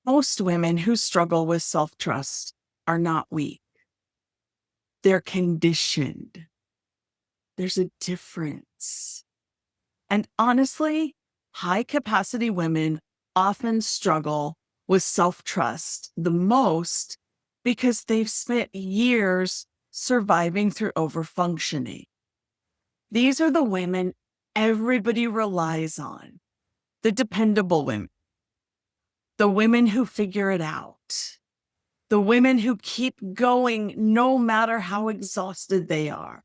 Most women who struggle with self-trust are not weak. They're conditioned. There's a difference. And honestly, high capacity women often struggle with self-trust the most because they've spent years surviving through overfunctioning. These are the women everybody relies on, the dependable women, the women who figure it out, the women who keep going no matter how exhausted they are,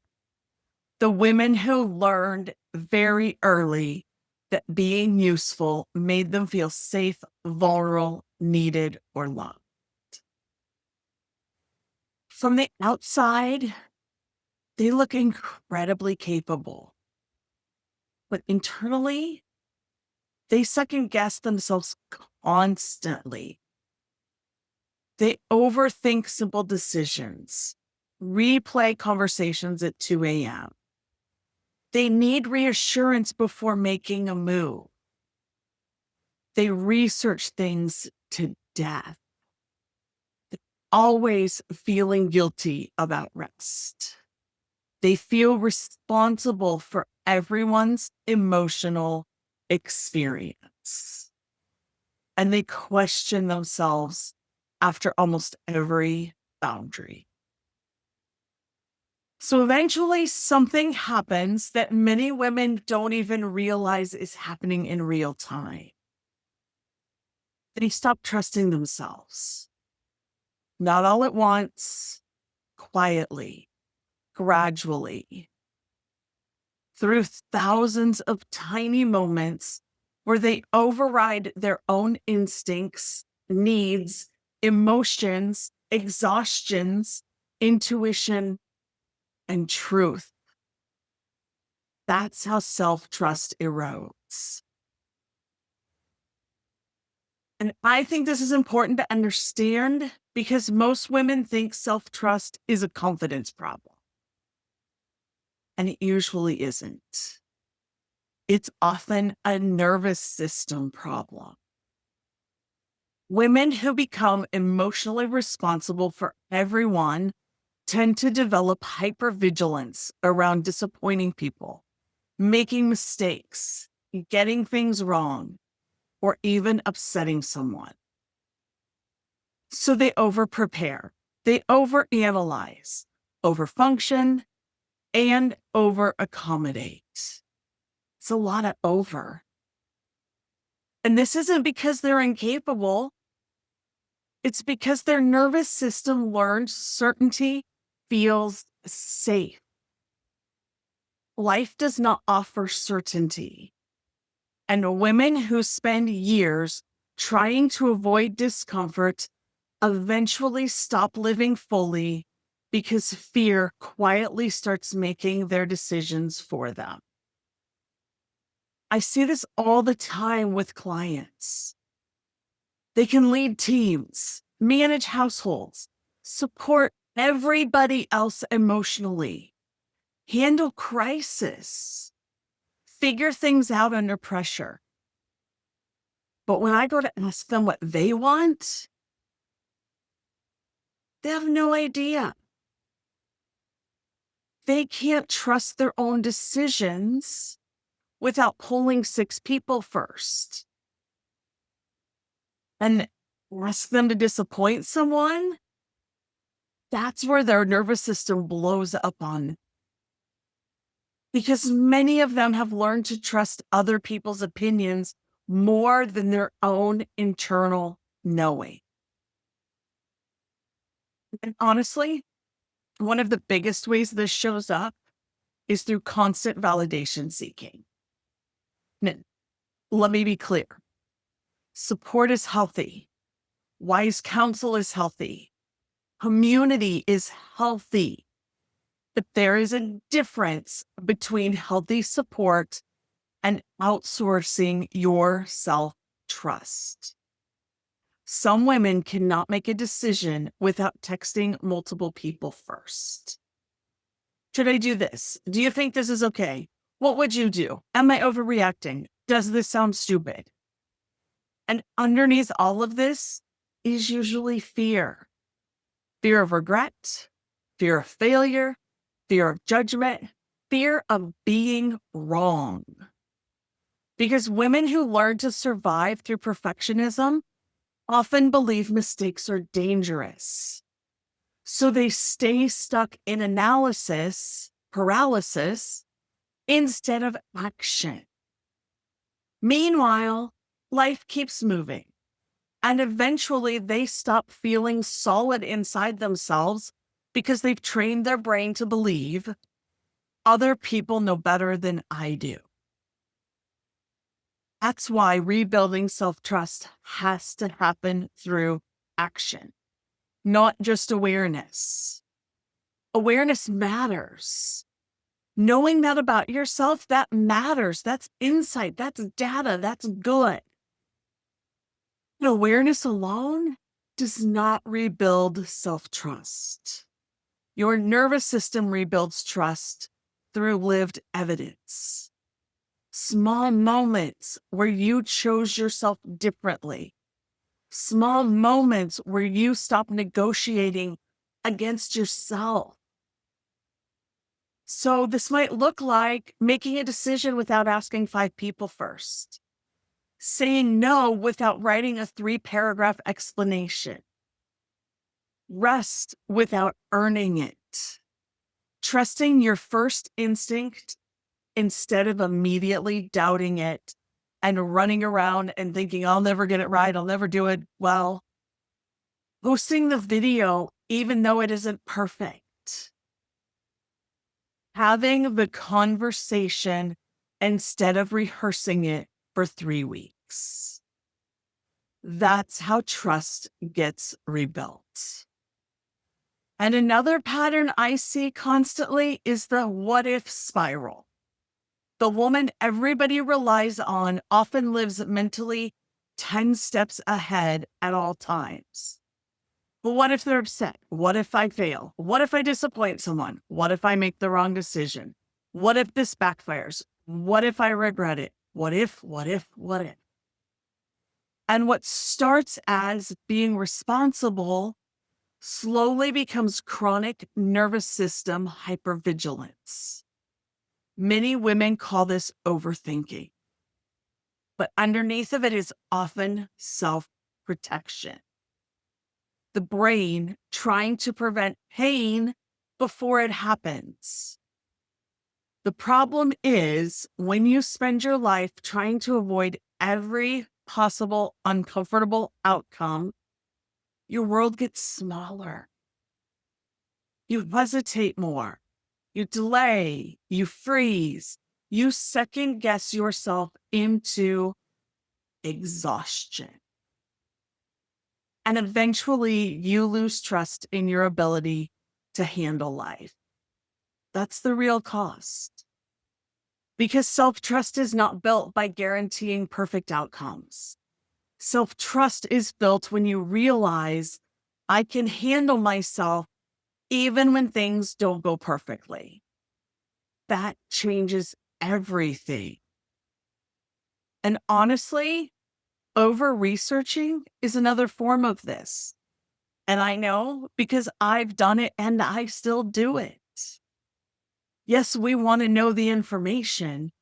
the women who learned very early that being useful made them feel safe, vulnerable, needed, or loved. From the outside, they look incredibly capable, but internally, they second guess themselves constantly. They overthink simple decisions, replay conversations at 2 a.m. They need reassurance before making a move. They research things to death. They're always feeling guilty about rest. They feel responsible for everyone's emotional experience. And they question themselves after almost every boundary. So eventually something happens that many women don't even realize is happening in real time. They stop trusting themselves. Not all at once, quietly, gradually, through thousands of tiny moments where they override their own instincts, needs, emotions, exhaustions, intuition, and truth. That's how self-trust erodes. And I think this is important to understand because most women think self-trust is a confidence problem. And it usually isn't. It's often a nervous system problem. Women who become emotionally responsible for everyone tend to develop hypervigilance around disappointing people, making mistakes, getting things wrong, or even upsetting someone. So they overprepare, they overanalyze, overfunction, and overaccommodate. It's a lot of over. And this isn't because they're incapable. It's because their nervous system learned certainty feels safe. Life does not offer certainty. And women who spend years trying to avoid discomfort eventually stop living fully because fear quietly starts making their decisions for them. I see this all the time with clients. They can lead teams, manage households, support everybody else emotionally, handle crisis, figure things out under pressure. But when I go to ask them what they want, they have no idea. They can't trust their own decisions without polling 6 people first. And ask them to disappoint someone, that's where their nervous system blows up on. Because many of them have learned to trust other people's opinions more than their own internal knowing. And honestly, one of the biggest ways this shows up is through constant validation seeking. Now, let me be clear. Support is healthy. Wise counsel is healthy. Community is healthy. But there is a difference between healthy support and outsourcing your self-trust. Some women cannot make a decision without texting multiple people first. Should I do this? Do you think this is okay? What would you do? Am I overreacting? Does this sound stupid? And underneath all of this is usually fear. Fear of regret, fear of failure, fear of judgment, fear of being wrong. Because women who learn to survive through perfectionism often believe mistakes are dangerous. So they stay stuck in analysis, paralysis, instead of action. Meanwhile, life keeps moving, and eventually they stop feeling solid inside themselves because they've trained their brain to believe other people know better than I do. That's why rebuilding self-trust has to happen through action, not just awareness. Awareness matters. Knowing that about yourself, that matters. That's insight. That's data. That's good. But awareness alone does not rebuild self-trust. Your nervous system rebuilds trust through lived evidence. Small moments where you chose yourself differently. Small moments where you stop negotiating against yourself. So this might look like making a decision without asking 5 people first. Saying no without writing a 3-paragraph explanation. Rest without earning it. Trusting your first instinct instead of immediately doubting it and running around and thinking, I'll never get it right, I'll never do it well. Posting the video, even though it isn't perfect. Having the conversation instead of rehearsing it for 3 weeks. That's how trust gets rebuilt. And another pattern I see constantly is the what if spiral. The woman everybody relies on often lives mentally 10 steps ahead at all times. But what if they're upset? What if I fail? What if I disappoint someone? What if I make the wrong decision? What if this backfires? What if I regret it? What if? And what starts as being responsible slowly becomes chronic nervous system hypervigilance. Many women call this overthinking, but underneath of it is often self-protection. The brain trying to prevent pain before it happens. The problem is when you spend your life trying to avoid every possible uncomfortable outcome, your world gets smaller. You hesitate more. You delay. You freeze. You second guess yourself into exhaustion. And eventually you lose trust in your ability to handle life. That's the real cost. Because self-trust is not built by guaranteeing perfect outcomes. Self-trust is built when you realize I can handle myself even when things don't go perfectly. That changes everything. And honestly, over-researching is another form of this. And I know because I've done it and I still do it. Yes, we want to know the information,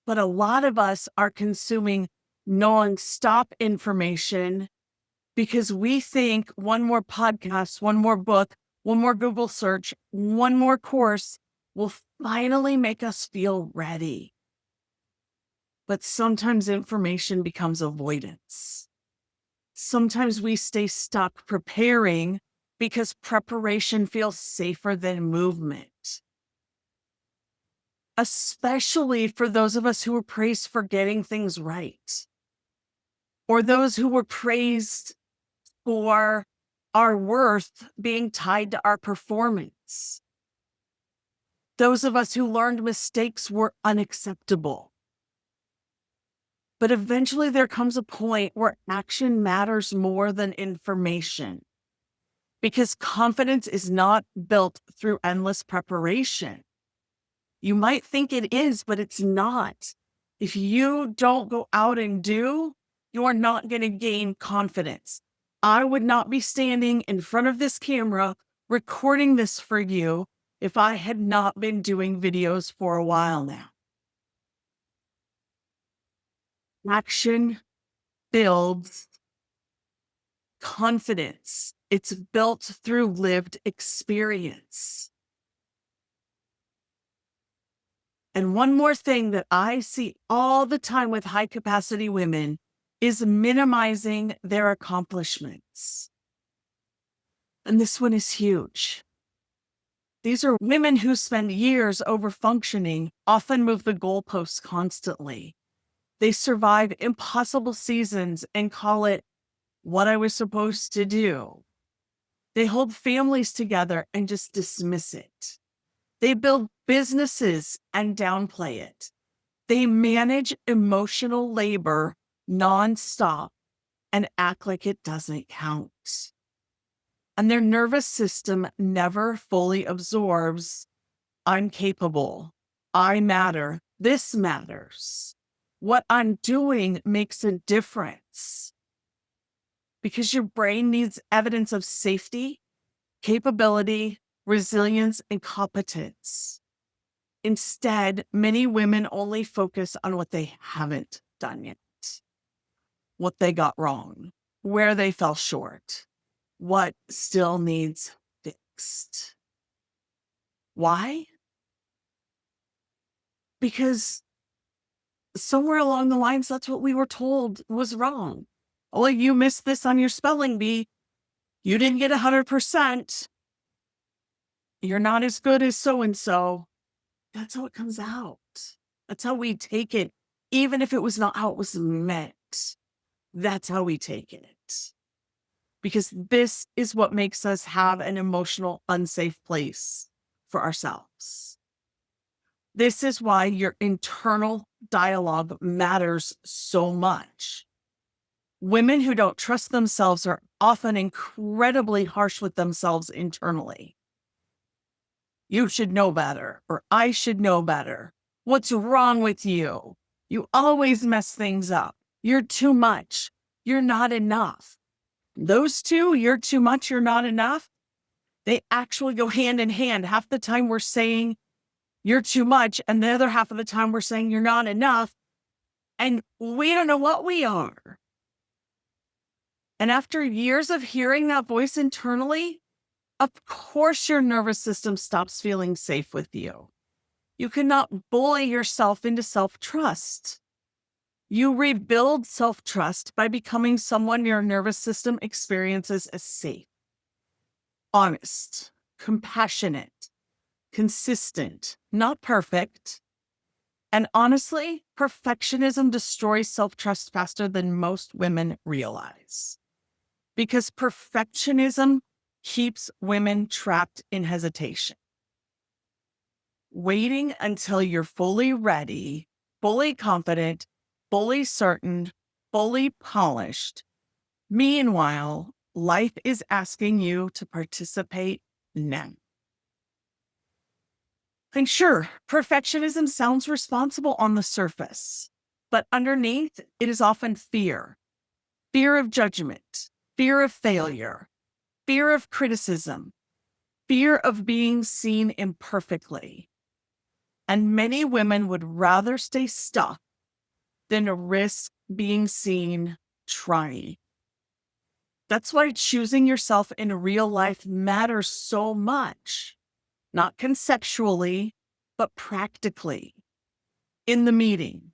but a lot of us are consuming non-stop information because we think one more podcast, one more book, one more Google search, one more course will finally make us feel ready. But sometimes information becomes avoidance. Sometimes we stay stuck preparing because preparation feels safer than movement. Especially for those of us who were praised for getting things right, or those who were praised for our worth being tied to our performance. Those of us who learned mistakes were unacceptable. But eventually there comes a point where action matters more than information, because confidence is not built through endless preparation. You might think it is, but it's not. If you don't go out and do, you are not going to gain confidence. I would not be standing in front of this camera recording this for you if I had not been doing videos for a while now. Action builds confidence. It's built through lived experience. And one more thing that I see all the time with high capacity women is minimizing their accomplishments. And this one is huge. These are women who spend years over functioning, often move the goalposts constantly. They survive impossible seasons and call it what I was supposed to do. They hold families together and just dismiss it. They build businesses and downplay it. They manage emotional labor nonstop and act like it doesn't count. And their nervous system never fully absorbs, I'm capable, I matter, this matters. What I'm doing makes a difference. Because your brain needs evidence of safety, capability, resilience, and competence. Instead, many women only focus on what they haven't done yet, what they got wrong, where they fell short, what still needs fixed. Why? Because somewhere along the lines, that's what we were told was wrong. Oh, you missed this on your spelling bee. You didn't get 100%. You're not as good as so-and-so. That's how it comes out. That's how we take it, even if it was not how it was meant. That's how we take it. Because this is what makes us have an emotional, unsafe place for ourselves. This is why your internal dialogue matters so much. Women who don't trust themselves are often incredibly harsh with themselves internally. You should know better, or I should know better. What's wrong with you? You always mess things up. You're too much. You're not enough. Those two, you're too much, you're not enough, they actually go hand in hand. Half the time we're saying you're too much, and the other half of the time we're saying you're not enough, and we don't know what we are. And after years of hearing that voice internally, of course your nervous system stops feeling safe with you. You cannot bully yourself into self-trust. You rebuild self-trust by becoming someone your nervous system experiences as safe, honest, compassionate, consistent, not perfect. And honestly, perfectionism destroys self-trust faster than most women realize. Because perfectionism keeps women trapped in hesitation. Waiting until you're fully ready, fully confident, fully certain, fully polished. Meanwhile, life is asking you to participate now. And sure, perfectionism sounds responsible on the surface, but underneath, it is often fear. Fear of judgment, fear of failure, fear of criticism, fear of being seen imperfectly. And many women would rather stay stuck than risk being seen trying. That's why choosing yourself in real life matters so much, not conceptually, but practically. In the meeting,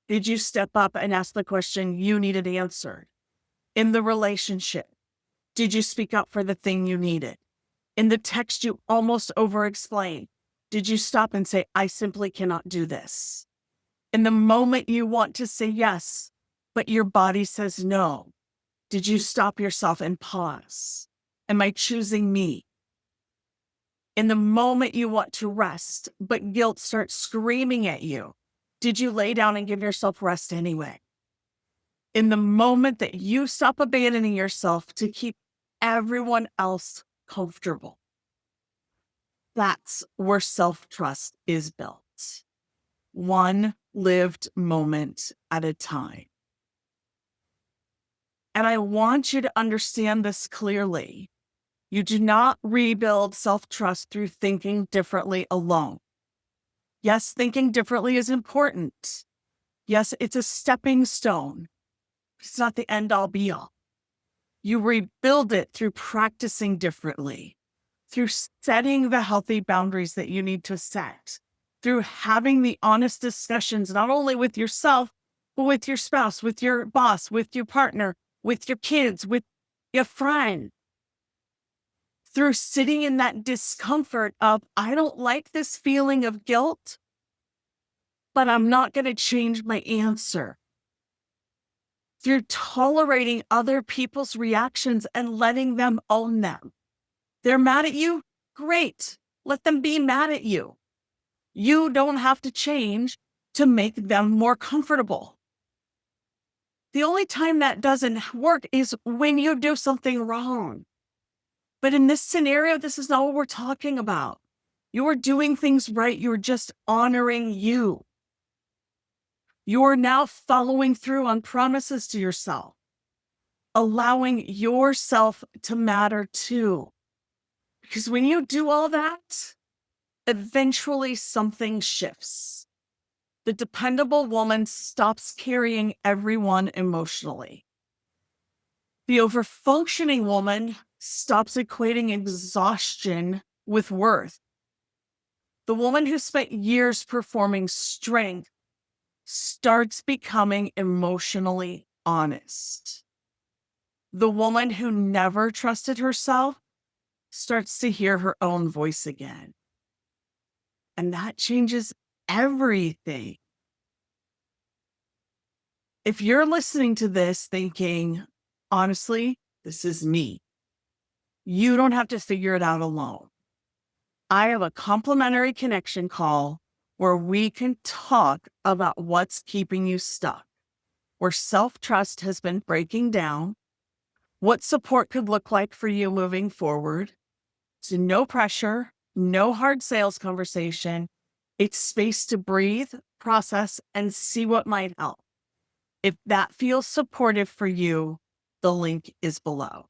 did you step up and ask the question you needed answered? In the relationship, did you speak up for the thing you needed? In the text you almost over-explained, did you stop and say, I simply cannot do this? In the moment you want to say yes, but your body says no, did you stop yourself and pause? Am I choosing me? In the moment you want to rest, but guilt starts screaming at you, did you lay down and give yourself rest anyway? In the moment that you stop abandoning yourself to keep everyone else comfortable, that's where self-trust is built. One lived moment at a time. And I want you to understand this clearly. You do not rebuild self-trust through thinking differently alone. Yes, thinking differently is important. Yes, it's a stepping stone. It's not the end all be all. You rebuild it through practicing differently, through setting the healthy boundaries that you need to set, through having the honest discussions, not only with yourself, but with your spouse, with your boss, with your partner, with your kids, with your friend, through sitting in that discomfort of, I don't like this feeling of guilt, but I'm not going to change my answer. Through tolerating other people's reactions and letting them own them. They're mad at you? Great. Let them be mad at you. You don't have to change to make them more comfortable. The only time that doesn't work is when you do something wrong. But in this scenario, this is not what we're talking about. You are doing things right. You're just honoring you. You're now following through on promises to yourself, allowing yourself to matter too. Because when you do all that, eventually something shifts. The dependable woman stops carrying everyone emotionally. The overfunctioning woman stops equating exhaustion with worth. The woman who spent years performing strength starts becoming emotionally honest. The woman who never trusted herself starts to hear her own voice again. And that changes everything. If you're listening to this thinking, honestly, this is me, you don't have to figure it out alone. I have a complimentary connection call where we can talk about what's keeping you stuck, where self-trust has been breaking down, what support could look like for you moving forward. So no pressure, no hard sales conversation. It's space to breathe, process, and see what might help. If that feels supportive for you, the link is below.